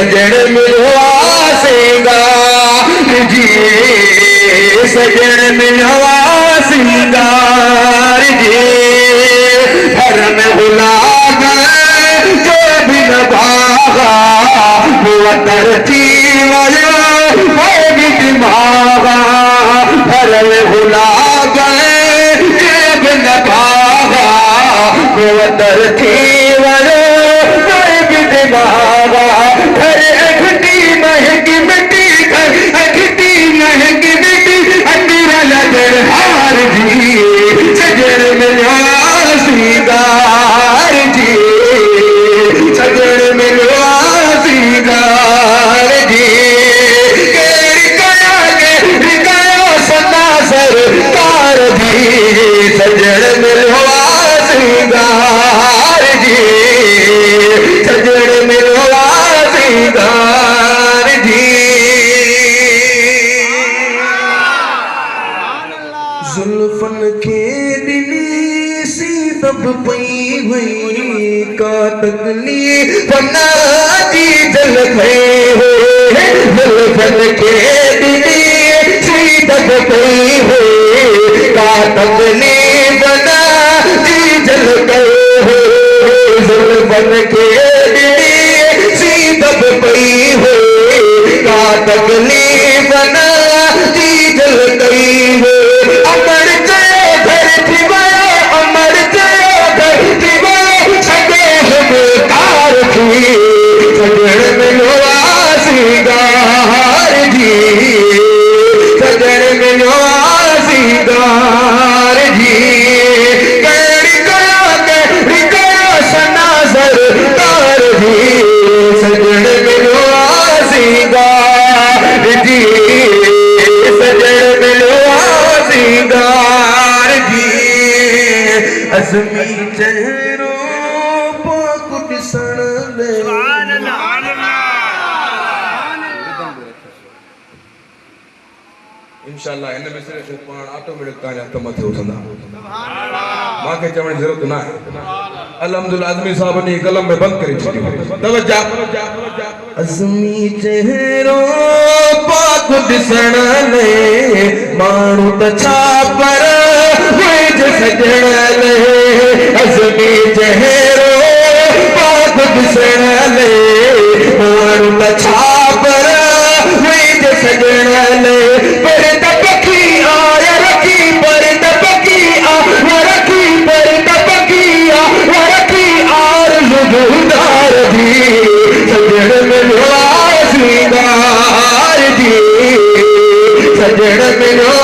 सजन मिलवा सिंगार जी, सजन मिलवा सिंगार जी। घर में बुला गए जो बिन भागा, वो तरती वाला भी दिमागा। घर में बुला गए जो बिन भागा, वो तरती वाला भी दिमागा। घर अखती महंगी मिट्टी, घर अखती महंगी मिट्टी, अंदर लगर हार जी, सजन मिलवा सिंगार जी, सजन मिलवा सिंगार जी। गया सदा सरकार जी, सजन मिलवा सिंगार जी, सजन मिलवा सिंगार जी। जुल्फन के दिली सी दब पई हुई, काटकली बना जी जल गए हुए। जुल्फन के दिली सी दब पई हुई, काटकली बना जी जल गए हुए। जुल्फन के दिली सी दब पई हुई, काटकली बना जी जल गई हुई। अमर जय धरती माया, अमर जय धरती माया, सगे बेकार थी, सजन मिलवा सिंगार जी, सजन मिलवा सिंगार जी। गया सना सरकार जी, सजन मिलवा सिंगार जी, सजन मिलवा सिंगार जी। असमी चेहरो पाक दिसण ले, इंशाअल्लाह इन मिसरे से पाण ऑटोमेटिक तव्हांजा हथ मथे उथंदा। मूंखे चवण जी ज़रूरत न आहे। अल्हम्दुलिल्लाह आज़मी साहब ने कलम में बंद करे छॾियो। तवज्जो। असमी चेहरो पाक दिसण ले, माण्हू त छा पर वेझ सजण ले। असमी चेहरो पाक दिसण ले, माण्हू त छा पर वेझ सजण ले। पर तपकी आय रखी, पर तपकी आ रखी, पर तपकी आ रखी आर लुदार दी, सजन मिलवा सिंगार जी, सजन मिलवा